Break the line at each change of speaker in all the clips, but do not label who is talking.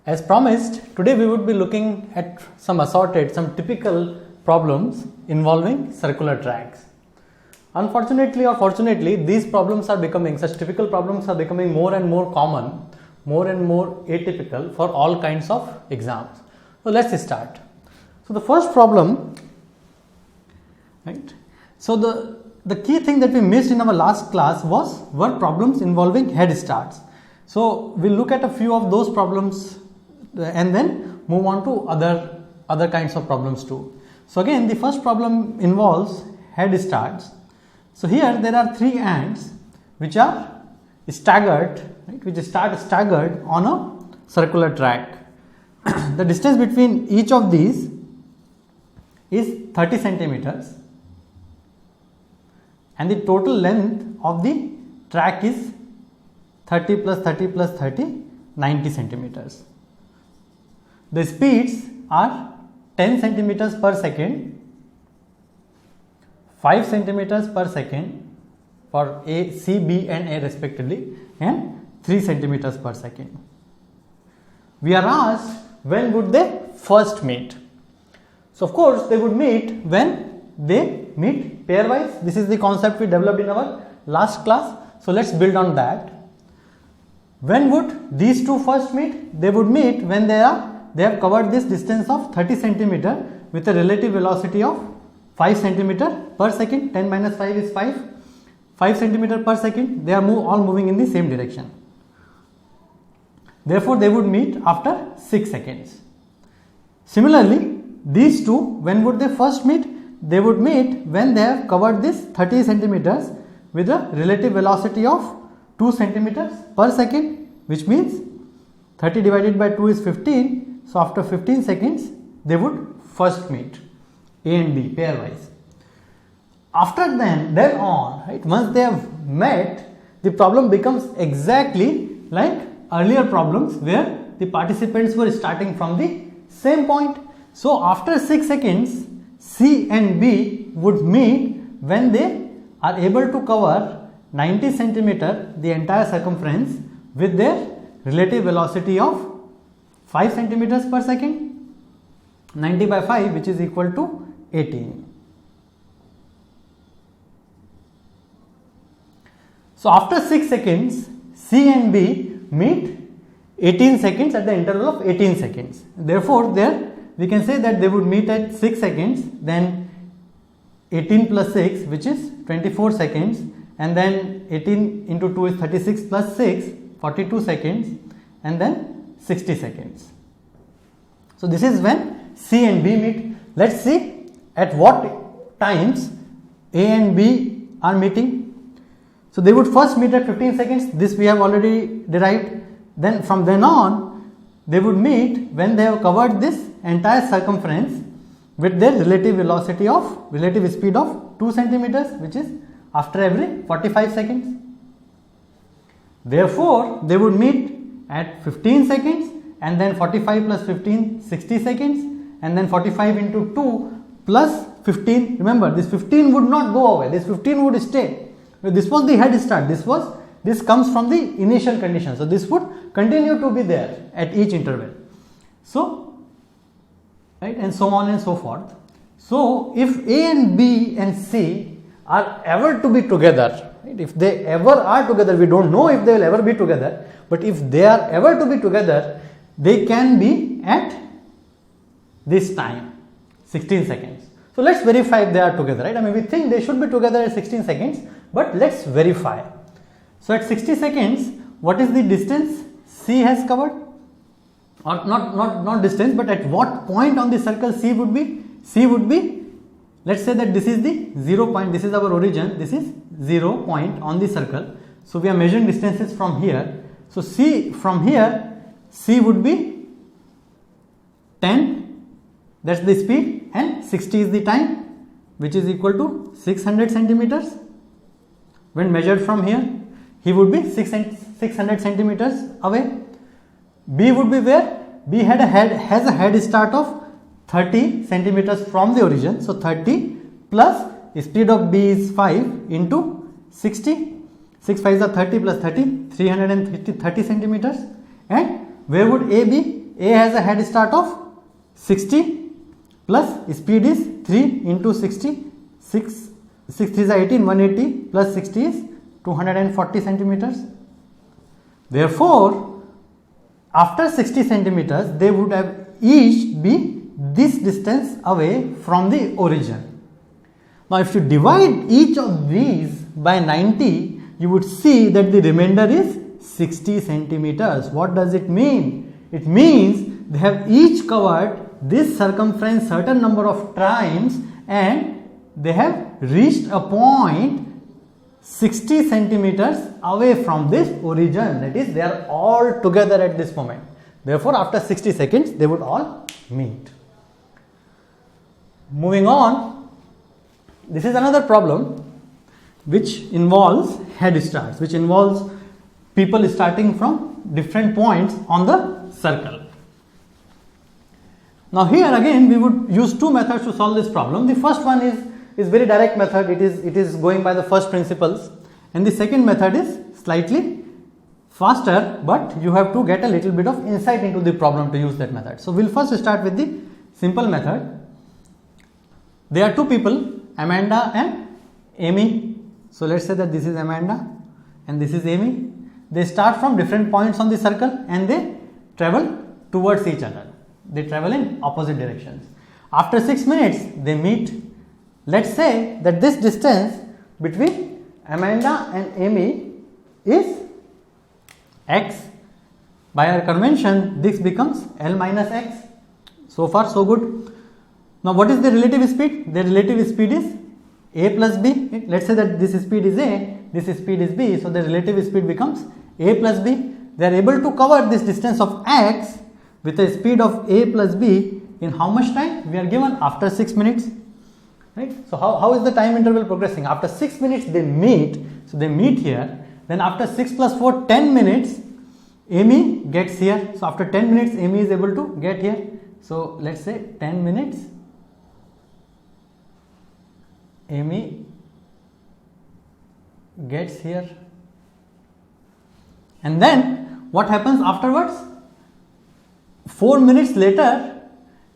As promised, today we would be looking at some typical problems involving circular tracks. Unfortunately or fortunately, such typical problems are becoming more and more common, more and more atypical for all kinds of exams. So let's start. So the first problem, right? So the key thing that we missed in our last class were problems involving head starts. So we'll look at a few of those problems and then move on to other kinds of problems too. So again, the first problem involves head starts. So here there are three ants which are staggered, right, which start staggered on a circular track. The distance between each of these is 30 centimeters and the total length of the track is 30 plus 30 plus 30, 90 centimeters. The speeds are 10 centimeters per second, 5 centimeters per second for A, C, B and A respectively, and 3 centimeters per second. We are asked when would they first meet. So of course they would meet when they meet pairwise. This is the concept we developed in our last class. So let's build on that. When would these two first meet? They would meet when they have covered this distance of 30 centimeter with a relative velocity of 5 centimeter per second. 10 minus 5 is 5 centimeter per second. They are all moving in the same direction. Therefore they would meet after 6 seconds. Similarly, these two, when would they first meet? They would meet when they have covered this 30 centimeters with a relative velocity of 2 centimeters per second, which means 30 divided by 2 is 15. So after 15 seconds they would first meet, A and B pairwise. After then on, right, once they have met, the problem becomes exactly like earlier problems where the participants were starting from the same point. So after 6 seconds, C and B would meet when they are able to cover 90 centimeter, the entire circumference, with their relative velocity of 5 centimeters per second. 90 by 5, which is equal to 18. So after 6 seconds, C and B meet 18 seconds at the interval of 18 seconds. Therefore, there we can say that they would meet at 6 seconds, then 18 plus 6, which is 24 seconds, and then 18 into 2 is 36 plus 6, 42 seconds, and then 60 seconds. So this is when C and B meet. Let's see at what times A and B are meeting. So they would first meet at 15 seconds. This we have already derived. Then from then on, they would meet when they have covered this entire circumference with their relative speed of 2 centimeters, which is after every 45 seconds. Therefore, they would meet at 15 seconds and then 45 plus 15, 60 seconds, and then 45 into 2 plus 15. Remember, this 15 would not go away. This 15 would stay. This was the head start. This comes from the initial condition. So this would continue to be there at each interval. So, right, and so on and so forth. So if A and B and C are ever to be together, right, if they ever are together, we don't know if they will ever be together, but if they are ever to be together, they can be at this time, 16 seconds. So let's verify if they are together, right? I mean, we think they should be together at 16 seconds, but let's verify. So at 60 seconds, what is the distance C has covered? Or not distance, but at what point on the circle C would be? C would be, let's say that this is the 0 point, this is our origin, this is 0 point on the circle. So we are measuring distances from here. So C, from here, C would be 10, that's the speed, and 60 is the time, which is equal to 600 centimeters. When measured from here, he would be 600 centimeters away. B would be where? B has a head start of 30 centimeters from the origin. So 30 plus speed of B is 5 into 60. 6 5s are 30 plus 30, 330 centimeters. And where would A be? A has a head start of 60 plus speed is 3 into 60, 6 3 is 18, 180 plus 60 is 240 centimeters. Therefore, after 60 centimeters, they would have each be this distance away from the origin. Now, if you divide each of these by 90, you would see that the remainder is 60 centimeters. What does it mean? It means they have each covered this circumference certain number of times and they have reached a point 60 centimeters away from this origin. That is, they are all together at this moment. Therefore, after 60 seconds, they would all meet. Moving on, this is another problem which involves head starts, which involves people starting from different points on the circle. Now here again we would use two methods to solve this problem. The first one is very direct method, it is going by the first principles, and the second method is slightly faster, but you have to get a little bit of insight into the problem to use that method. So we'll first start with the simple method. There are two people, Amanda and Amy. So let's say that this is Amanda and this is Amy. They start from different points on the circle and they travel towards each other. They travel in opposite directions. After 6 minutes, they meet. Let's say that this distance between Amanda and Amy is x. By our convention, this becomes L minus x. So far, so good. Now, what is the relative speed? The relative speed is a plus b. Let's say that this speed is a, this speed is b. So, the relative speed becomes a plus b. They are able to cover this distance of x with a speed of a plus b in how much time? We are given after 6 minutes. Right? So, how is the time interval progressing? After 6 minutes they meet. So, they meet here. Then after 6 plus 4, 10 minutes, Amy gets here. So, after 10 minutes Amy is able to get here. So, let's say 10 minutes. Amy gets here, and then what happens afterwards? 4 minutes later,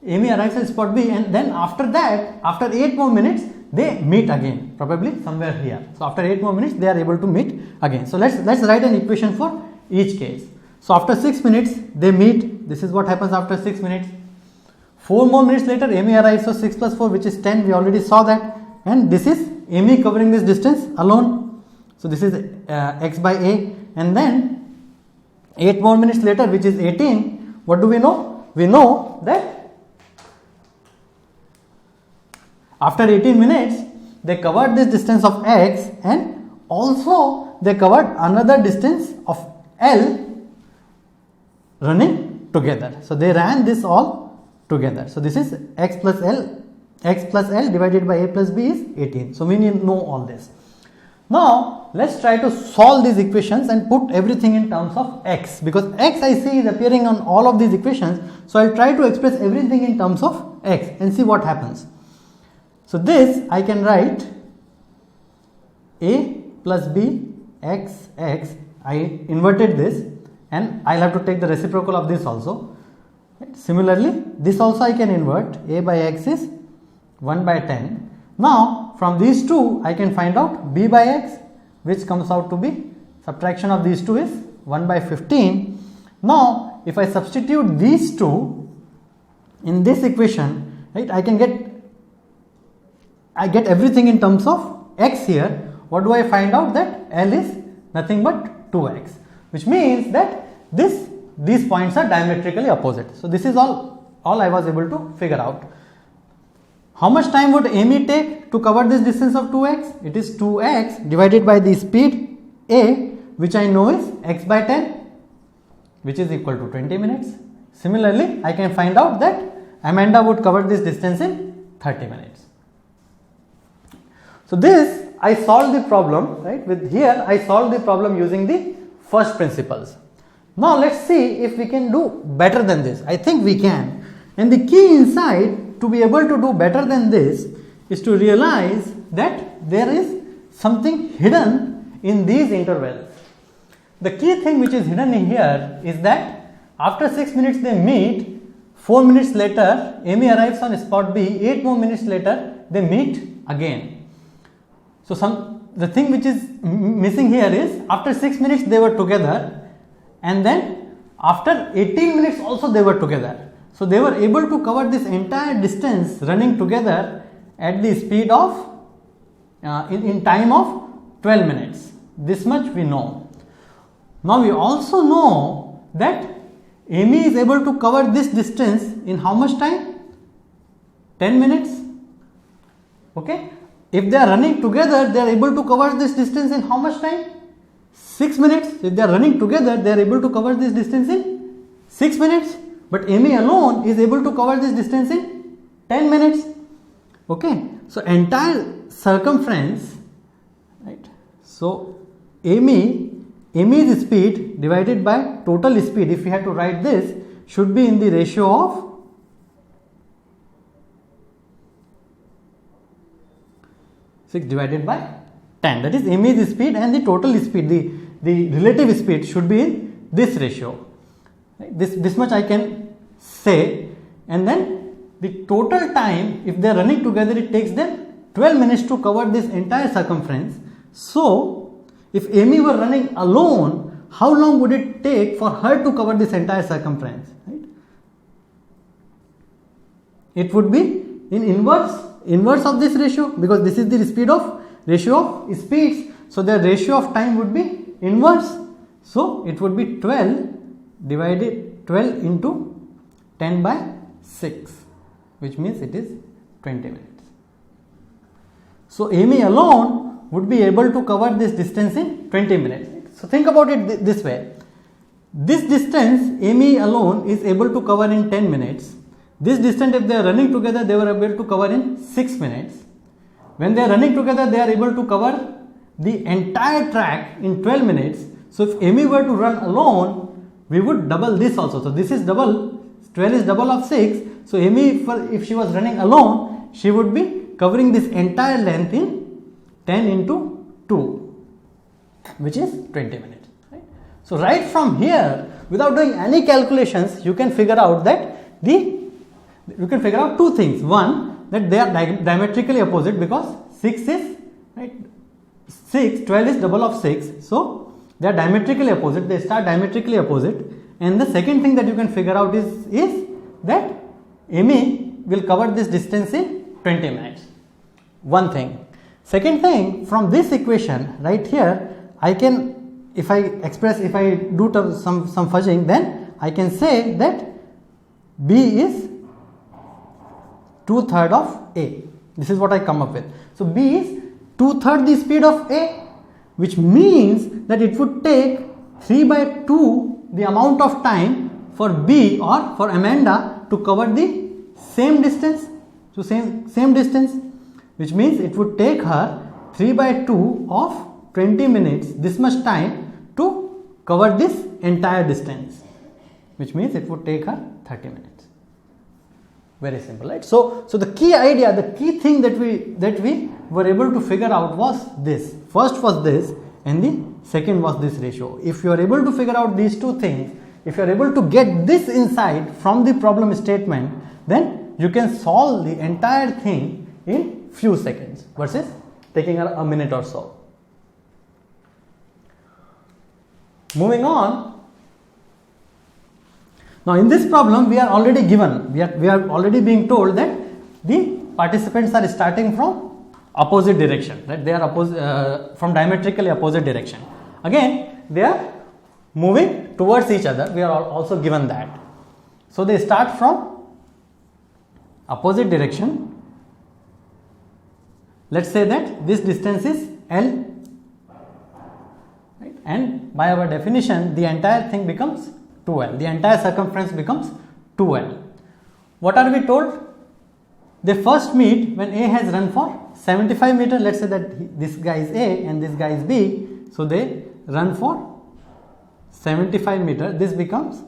Amy arrives at spot B, and then after that, after 8 more minutes, they meet again, probably somewhere here. So after 8 more minutes, they are able to meet again. So let's write an equation for each case. So after 6 minutes, they meet. This is what happens after 6 minutes. 4 more minutes later, Amy arrives. So 6 plus 4, which is 10. We already saw that. And this is Amy covering this distance alone. So this is x by a, and then 8 more minutes later, which is 18. What do we know? We know that after 18 minutes, they covered this distance of x, and also they covered another distance of L running together. So they ran this all together. So this is x plus L divided by a plus b is 18. So we need to know all this. Now let's try to solve these equations and put everything in terms of x, because x I see is appearing on all of these equations. So I'll try to express everything in terms of x and see what happens. So this I can write a plus b x. I inverted this, and I'll have to take the reciprocal of this also. Similarly, this also I can invert. A by x is 1 by 10. Now from these two I can find out b by x, which comes out to be, subtraction of these two is 1 by 15. Now if I substitute these two in this equation, right, I get everything in terms of x here. What do I find out? That L is nothing but 2x, which means that these points are diametrically opposite. So this is all I was able to figure out. How much time would Amy take to cover this distance of 2x? It is 2x divided by the speed a, which I know is x by 10, which is equal to 20 minutes. Similarly, I can find out that Amanda would cover this distance in 30 minutes. So this I solved the problem, right? With here I solved the problem using the first principles. Now let's see if we can do better than this. I think we can. And the key insight to be able to do better than this is to realize that there is something hidden in these intervals. The key thing which is hidden in here is that After 6 minutes they meet, 4 minutes later Amy arrives on spot B, 8 more minutes later they meet again. So the thing which is missing here is after 6 minutes they were together, and then after 18 minutes also they were together. So they were able to cover this entire distance running together at the speed of in time of 12 minutes. This much we know. Now we also know that Amy is able to cover this distance in how much time? 10 minutes. Okay. If they are running together, they are able to cover this distance in how much time? 6 minutes. If they are running together, they are able to cover this distance in 6 minutes. But Amy alone is able to cover this distance in 10 minutes. Okay. So entire circumference, right? So Amy's speed divided by total speed, if we had to write this, should be in the ratio of 6 divided by 10. That is Amy's speed and the total speed, the relative speed should be in this ratio. Right? This much I can say, and then the total time, if they are running together, it takes them 12 minutes to cover this entire circumference. So if Amy were running alone, how long would it take for her to cover this entire circumference? Right? It would be in inverse of this ratio, because this is the ratio of speeds. So the ratio of time would be inverse. So it would be 12 into 10 by 6, which means it is 20 minutes. So Amy alone would be able to cover this distance in 20 minutes. So think about it this way. This distance Amy alone is able to cover in 10 minutes. This distance, if they are running together, they were able to cover in 6 minutes. When they are running together, they are able to cover the entire track in 12 minutes. So if Amy were to run alone, we would double this also. So this is double, 12 is double of 6. So Amy, if she was running alone, she would be covering this entire length in 10 into 2, which is 20 minutes. Right? So right from here, without doing any calculations, you can figure out that two things. One, that they are diametrically opposite, because 6 is, right, 12 is double of 6. So they are diametrically opposite, they start diametrically opposite. And the second thing that you can figure out is that Amy will cover this distance in 20 minutes. One thing. Second thing, from this equation right here, I can, if I do some fudging, then I can say that B is 2/3 of A. This is what I come up with. So B is 2/3 the speed of A, which means that it would take 3/2 the amount of time for B or for Amanda to cover the same distance. So same distance, which means it would take her 3/2 of 20 minutes, this much time to cover this entire distance, which means it would take her 30 minutes. Very simple, right? So the key idea, the key thing that we were able to figure out was this. First was this, and the second was this ratio. If you are able to figure out these two things, if you are able to get this insight from the problem statement, then you can solve the entire thing in few seconds versus taking a minute or so. Moving on. Now in this problem we are already given, we are already being told that the participants are starting from opposite direction, right? They are from diametrically opposite direction. Again, they are moving towards each other. We are also given that. So they start from opposite direction. Let's say that this distance is L, right? And by our definition, the entire thing becomes 2L. The entire circumference becomes 2L. What are we told? They first meet when A has run for 75 meters. Let's say that this guy is A and this guy is B. So they run for 75 meters. This becomes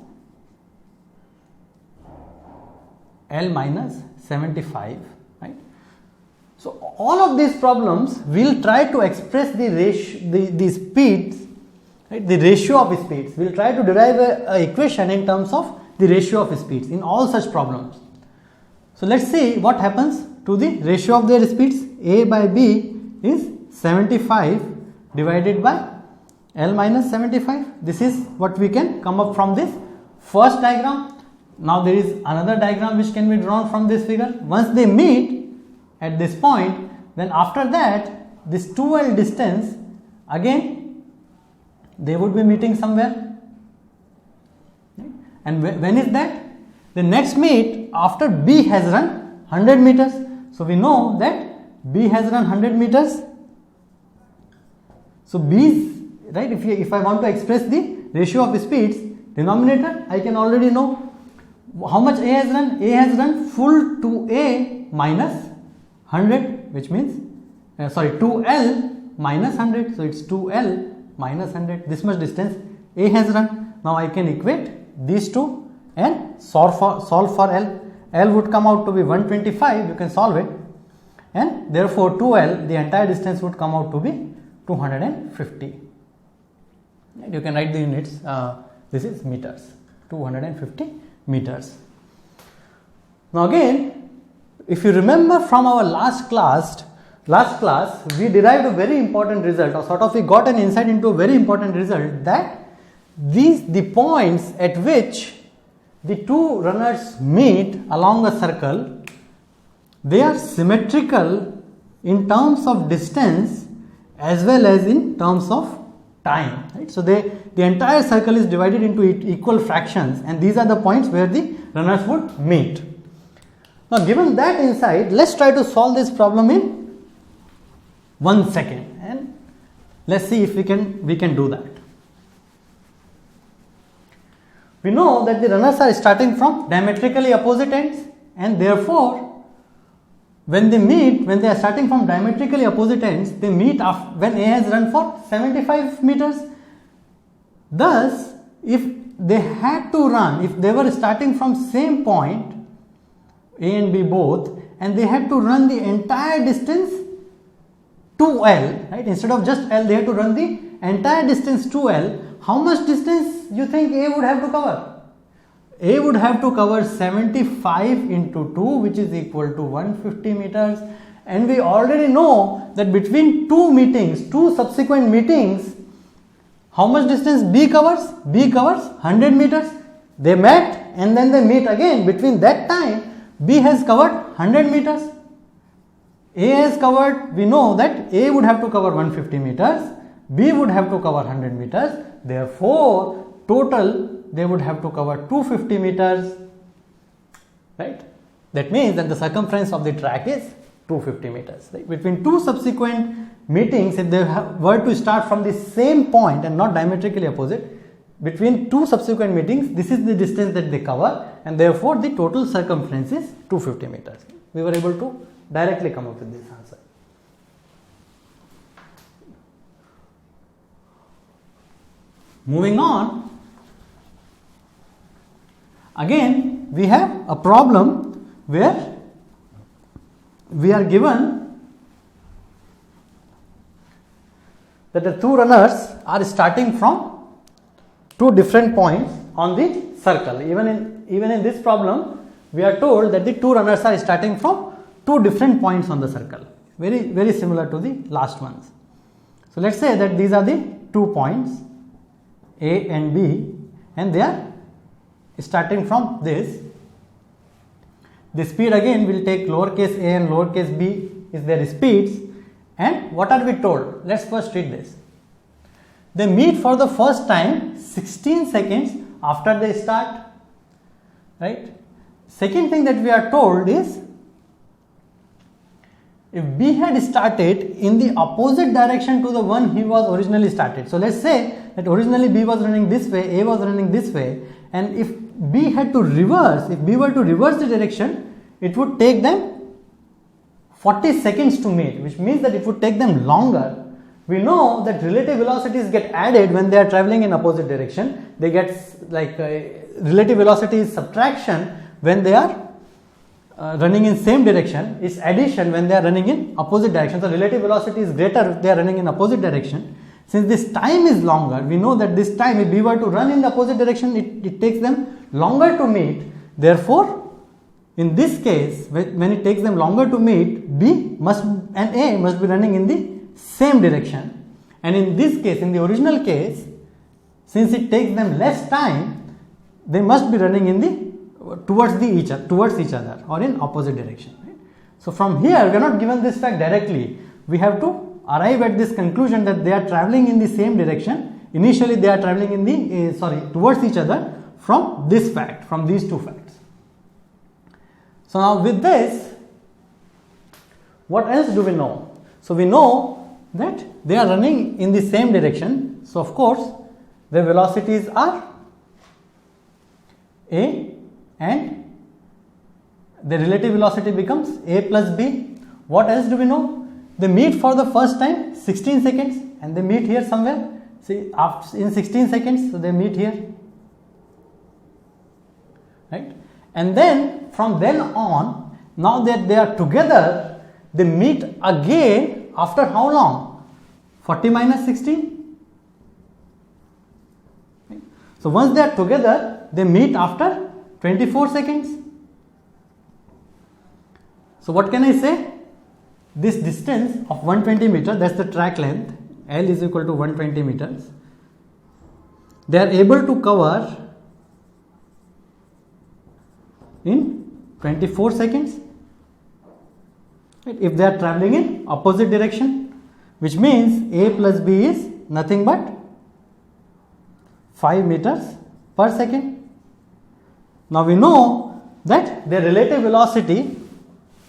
L minus 75, right? So all of these problems will try to express the speeds right? The ratio of speeds. We will try to derive a equation in terms of the ratio of speeds in all such problems. So let's see what happens to the ratio of their speeds. A by B is 75 divided by L minus 75. This is what we can come up from this first diagram. Now there is another diagram which can be drawn from this figure. Once they meet at this point, then after that this 2L distance, again they would be meeting somewhere. And when is that? The next meet after B has run 100 meters. So we know that B has run 100 meters. So B's, right, if I want to express the ratio of speeds, denominator, I can already know how much A has run. A has run full 2A minus 100, which means 2L minus 100. So it's 2L minus 100. This much distance A has run. Now I can equate these two and solve for L. L would come out to be 125. You can solve it, and therefore 2L, the entire distance, would come out to be 250. And you can write the units. This is meters, 250 meters. Now again, if you remember from our last class, we derived a very important result, or sort of we got an insight into a very important result, that the points at which the two runners meet along a circle, they are symmetrical in terms of distance as well as in terms of time, right? So the entire circle is divided into equal fractions, and these are the points where the runners would meet. Now given that insight, let's try to solve this problem in 1 second, and let's see if we can do that. We know that the runners are starting from diametrically opposite ends, and therefore when they are starting from diametrically opposite ends, they meet when A has run for 75 meters. Thus, if they had to run, if they were starting from same point, A and B both, and they had to run the entire distance 2L, right? Instead of just L, they had to run the entire distance 2L. How much distance you think A would have to cover? A would have to cover 75 into 2, which is equal to 150 meters. And we already know that between two subsequent meetings, how much distance B covers? B covers 100 meters. They met and then they meet again. Between that time, B has covered 100 meters. A has covered, we know that A would have to cover 150 meters. B would have to cover 100 meters. Therefore, total they would have to cover 250 meters, right? That means that the circumference of the track is 250 meters. Right? Between two subsequent meetings, if they were to start from the same point and not diametrically opposite, between two subsequent meetings, this is the distance that they cover, and therefore the total circumference is 250 meters. We were able to directly come up with this answer. Moving on, again we have a problem where we are given that the two runners are starting from two different points on the circle. Even in this problem, we are told that the two runners are starting from two different points on the circle, very similar to the last ones. So let's say that these are the 2 points, A and B, and they are starting from this. The speed again will take lowercase a and lowercase b is their speeds. And what are we told? Let's first read this. They meet for the first time 16 seconds after they start, right? Second thing that we are told is, if B had started in the opposite direction to the one he was originally started. So let's say that originally B was running this way, A was running this way, and if B had to reverse, if B were to reverse the direction, it would take them 40 seconds to meet, which means that it would take them longer. We know that relative velocities get added when they are traveling in opposite direction. They get relative velocity is subtraction when they are running in same direction. It's addition when they are running in opposite direction. So relative velocity is greater if they are running in opposite direction. Since this time is longer, we know that this time, if B were to run in the opposite direction, it takes them longer to meet. Therefore, in this case, when it takes them longer to meet, B must and A must be running in the same direction. And in this case, in the original case, since it takes them less time, they must be running in the towards each other or in opposite direction. Right? So from here, we are not given this fact directly. We have to arrive at this conclusion that they are traveling in the same direction. Initially, they are traveling in the towards each other from this fact, from these two facts. So now with this, what else do we know? So we know that they are running in the same direction. So of course, their velocities are A, and the relative velocity becomes A plus B. What else do we know? They meet for the first time 16 seconds, and they meet here somewhere. See, in 16 seconds, so they meet here, right? And then from then on, now that they are together, they meet again after how long? 40 minus 16. Right? So once they are together, they meet after 24 seconds. So what can I say? This distance of 120 meters, that's the track length, L is equal to 120 meters. They are able to cover in 24 seconds, right? If they are traveling in opposite direction, which means A plus B is nothing but 5 meters per second. Now we know that their relative velocity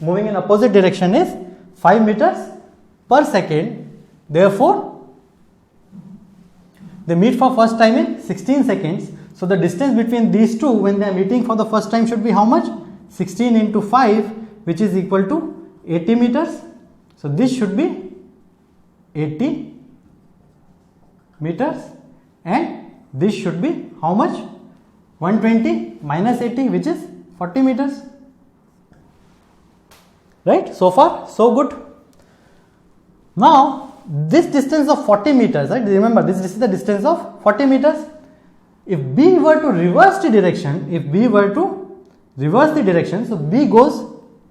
moving in opposite direction is 5 meters per second. Therefore, they meet for first time in 16 seconds. So the distance between these two when they are meeting for the first time should be how much? 16 into 5, which is equal to 80 meters. So this should be 80 meters, and this should be how much? 120 minus 80, which is 40 meters. Right? So far, so good. Now, this distance of 40 meters, right? Remember, this is the distance of 40 meters. If B were to reverse the direction, so B goes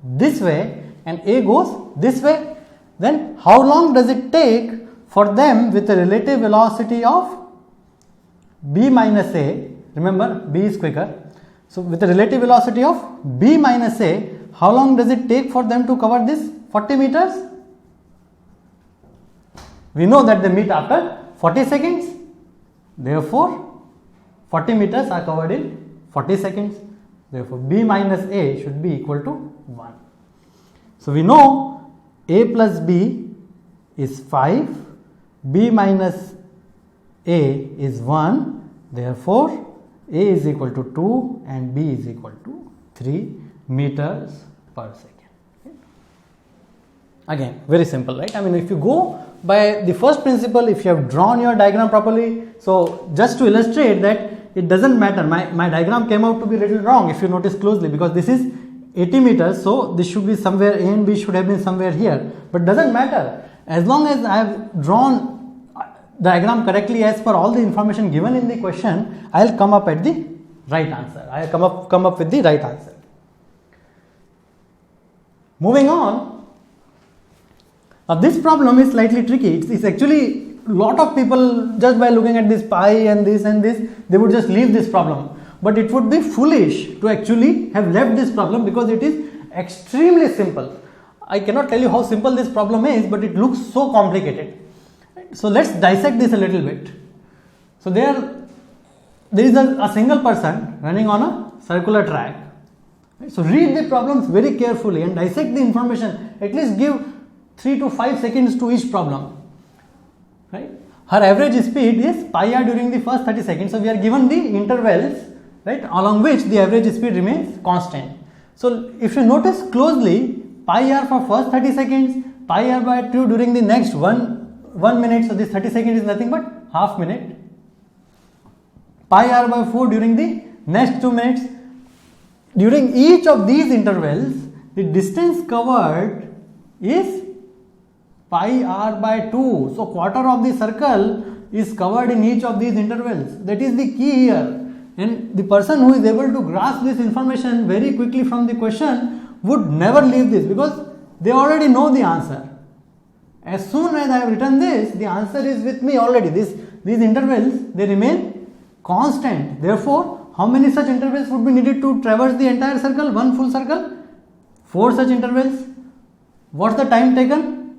this way and A goes this way, then how long does it take for them with a relative velocity of B minus A? Remember, B is quicker. So with a relative velocity of B minus A, how long does it take for them to cover this 40 meters? We know that they meet after 40 seconds. Therefore, 40 meters are covered in 40 seconds. Therefore, B minus A should be equal to 1. So we know A plus B is 5, B minus A is 1. Therefore, A is equal to 2 and B is equal to 3 meters per second. Okay. Again, very simple, right? I mean, if you go by the first principle, if you have drawn your diagram properly, so just to illustrate that it doesn't matter, my diagram came out to be a little wrong if you notice closely, because this is 80 meters, so this should be somewhere, A and B should have been somewhere here, but doesn't matter. As long as I have drawn diagram correctly as per all the information given in the question, I will come up at the right answer. I will come up with the right answer. Moving on. Now this problem is slightly tricky. It's actually a lot of people, just by looking at this pi and this, they would just leave this problem. But it would be foolish to actually have left this problem because it is extremely simple. I cannot tell you how simple this problem is, but it looks so complicated. So let's dissect this a little bit. So there is a single person running on a circular track. So read the problems very carefully and dissect the information. At least give 3 to 5 seconds to each problem. Right? Her average speed is pi r during the first 30 seconds. So we are given the intervals, right, along which the average speed remains constant. So if you notice closely, pi r for first 30 seconds, pi r by 2 during the next 1 minute. So this 30 seconds is nothing but half minute. Pi r by 4 during the next 2 minutes. During each of these intervals, the distance covered is pi r by 2. So quarter of the circle is covered in each of these intervals. That is the key here. And the person who is able to grasp this information very quickly from the question would never leave this, because they already know the answer. As soon as I have written this, the answer is with me already. These intervals, they remain constant. Therefore, how many such intervals would be needed to traverse the entire circle, one full circle? 4 such intervals. What's the time taken?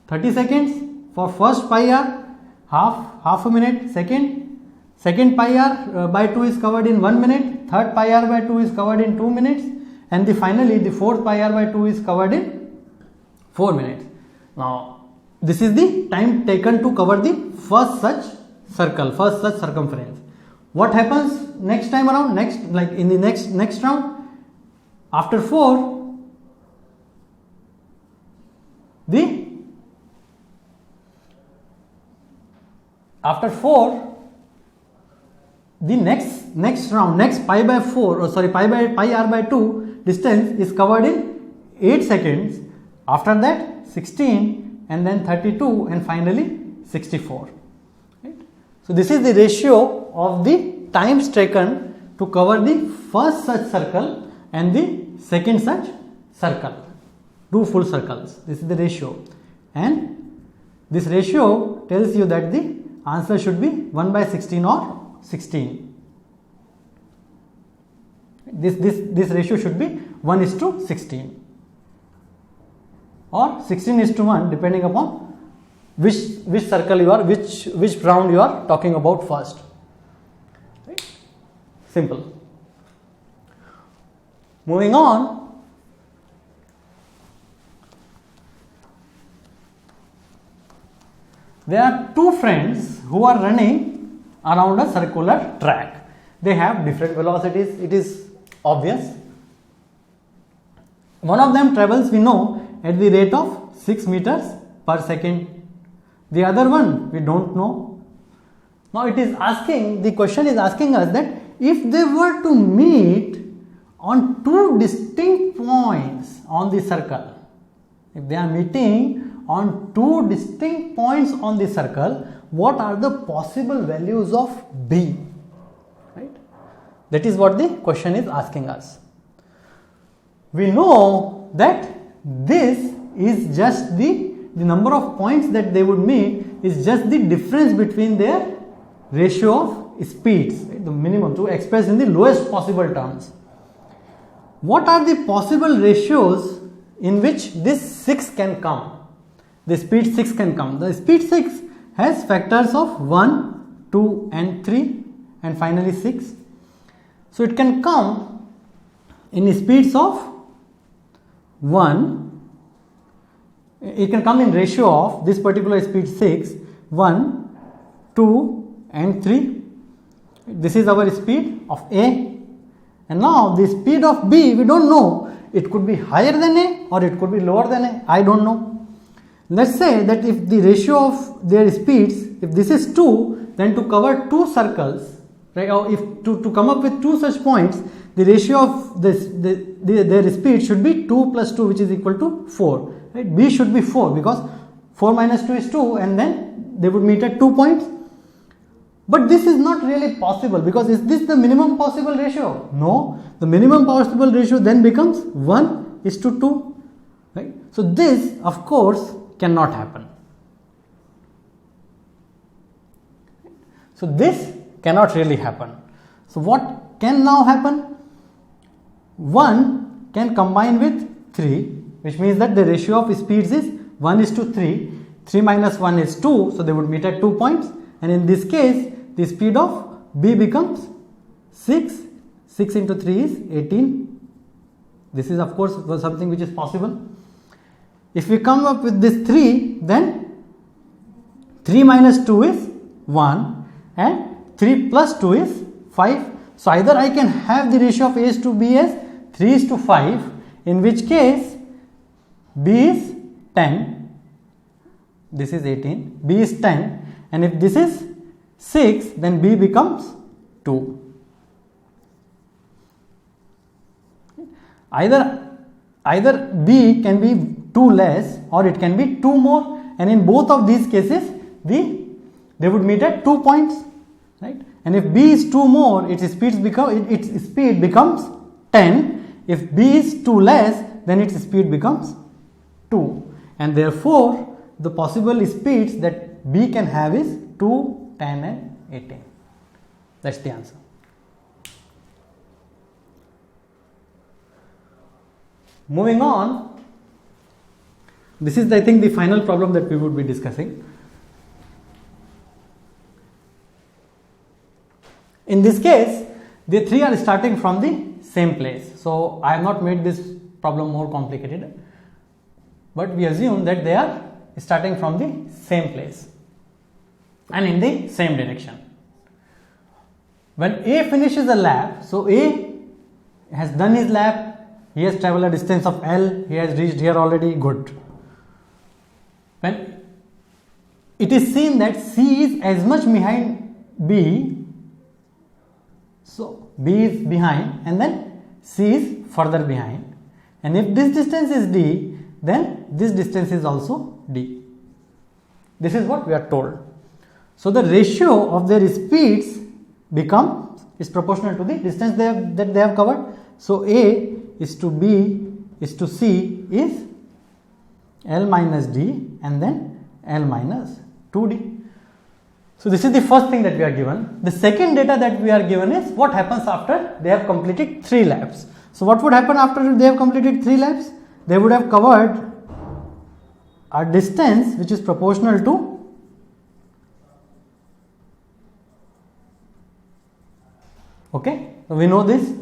30 seconds for first pi r, half a minute. Second pi r by 2 is covered in 1 minute. Third pi r by 2 is covered in 2 minutes. And finally, the fourth pi r by 2 is covered in 4 minutes. Now, this is the time taken to cover the first such circle, first such circumference. What happens next time around? In the next round, after 4, the next round, next pi by 4, or sorry, pi r by 2 distance is covered in 8 seconds. After that, 16, and then 32, and finally 64. Right? So this is the ratio of the times taken to cover the first such circle and the second such circle. 2 full circles. This is the ratio, and this ratio tells you that the answer should be 1 by 16 or 16. This ratio should be 1:16 or 16:1, depending upon which circle you are, which round you are talking about first. Right? Simple. Moving on. There are 2 friends who are running around a circular track. They have different velocities, it is obvious. One of them travels, we know, at the rate of 6 meters per second. The other one, we don't know. Now the question is asking us that if they were to meet on 2 distinct points on the circle, if they are meeting on 2 distinct points on the circle, what are the possible values of B? Right? That is what the question is asking us. We know that this is just the number of points that they would meet is just the difference between their ratio of speeds, right? The minimum, to express in the lowest possible terms. What are the possible ratios in which this 6 can come? The speed 6 can come. The speed 6 has factors of 1, 2 and 3 and finally 6. So it can come in speeds of 1. It can come in ratio of this particular speed 6, 1, 2 and 3. This is our speed of A. And now the speed of B, we don't know. It could be higher than A or it could be lower than A. I don't know. Let's say that if the ratio of their speeds, if this is 2, then to cover 2 circles, right, or if to come up with 2 such points, the ratio of their speed should be 2 plus 2, which is equal to 4. Right? B should be 4, because 4 minus 2 is 2, and then they would meet at 2 points. But this is not really possible, because is this the minimum possible ratio? No, the minimum possible ratio then becomes 1:2. Right? So this, of course, cannot happen. So this cannot really happen. So what can now happen? 1 can combine with 3, which means that the ratio of speeds is 1:3. 3 minus 1 is 2, so they would meet at 2 points. And in this case, the speed of B becomes 6. 6 into 3 is 18. This is, of course, something which is possible. If we come up with this 3, then 3 minus 2 is 1 and 3 plus 2 is 5. So either I can have the ratio of A to B as 3:5, in which case B is 10, this is 18, B is 10, and if this is 6, then B becomes 2. Either B can be 2 less or it can be 2 more, and in both of these cases they would meet at 2 points, right? And if b is 2 more, its speed becomes 10. If b is 2 less, then its speed becomes 2, and therefore the possible speeds that b can have is 2, 10 and 18. That's the answer. Moving on, this is I think the final problem that we would be discussing. In this case, the three are starting from the same place. So I have not made this problem more complicated, but we assume that they are starting from the same place and in the same direction. When A finishes a lap, so A has done his lap, he has traveled a distance of L, he has reached here already, good. When it is seen that C is as much behind B, so B is behind and then C is further behind, and if this distance is D, then this distance is also D. This is what we are told. So the ratio of their speeds is proportional to the distance that they have covered. So A is to B is to C is L minus D and then L minus 2D. So this is the first thing that we are given. The second data that we are given is what happens after they have completed 3 laps. So what would happen after they have completed 3 laps? They would have covered a distance which is proportional to okay, so we know this.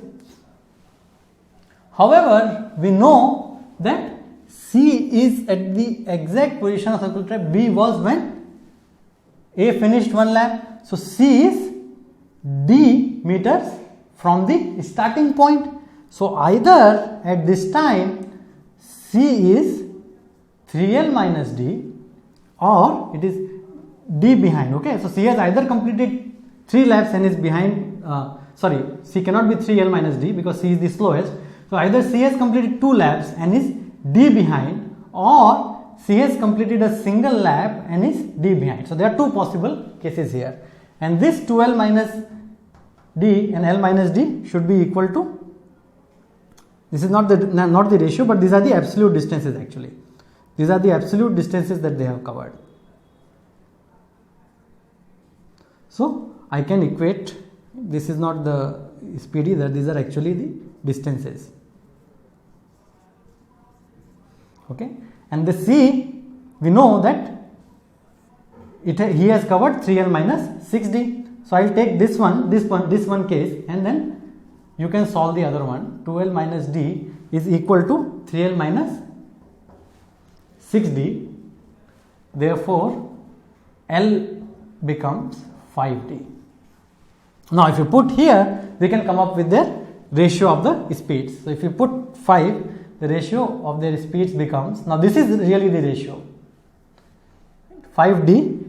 However, we know that C is at the exact position of circular track B was when A finished 1 lap. So C is D meters from the starting point. So either at this time C is 3L minus D or it is D behind. Okay, so C has either completed 3 laps and is behind. C cannot be 3L minus D because C is the slowest. So either C has completed 2 laps and is D behind, or C has completed a single lap and is D behind. So there are 2 possible cases here, and this 2L minus D and L minus D should be equal to, this is not the ratio, but these are the absolute distances actually. These are the absolute distances that they have covered. So I can equate, this is not the speed either, these are actually the distances. Okay, and the C, we know that he has covered 3L minus 6D. So I will take this one case, and then you can solve the other one. 2L minus D is equal to 3L minus 6D. Therefore, L becomes 5D. Now, if you put here, we can come up with the ratio of the speeds. So if you put 5, the ratio of their speeds becomes, now this is really the ratio, 5D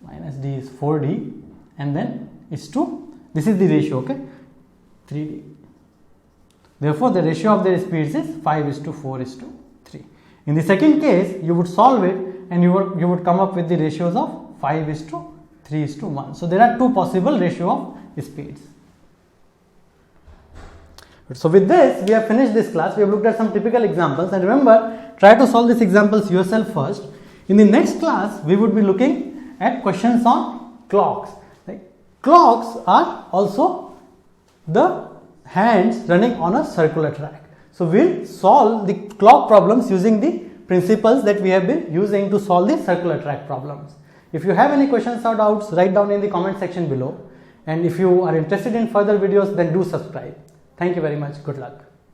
minus D is 4D, and then is to, this is the ratio, okay, 3D. Therefore, the ratio of their speeds is 5:4:3. In the second case, you would solve it and you would come up with the ratios of 5:3:1. So there are 2 possible ratio of speeds. So with this, we have finished this class. We have looked at some typical examples, and remember, try to solve these examples yourself first. In the next class, we would be looking at questions on clocks. Right? Clocks are also the hands running on a circular track. So we'll solve the clock problems using the principles that we have been using to solve the circular track problems. If you have any questions or doubts, write down in the comment section below. And if you are interested in further videos, then do subscribe. Thank you very much. Good luck.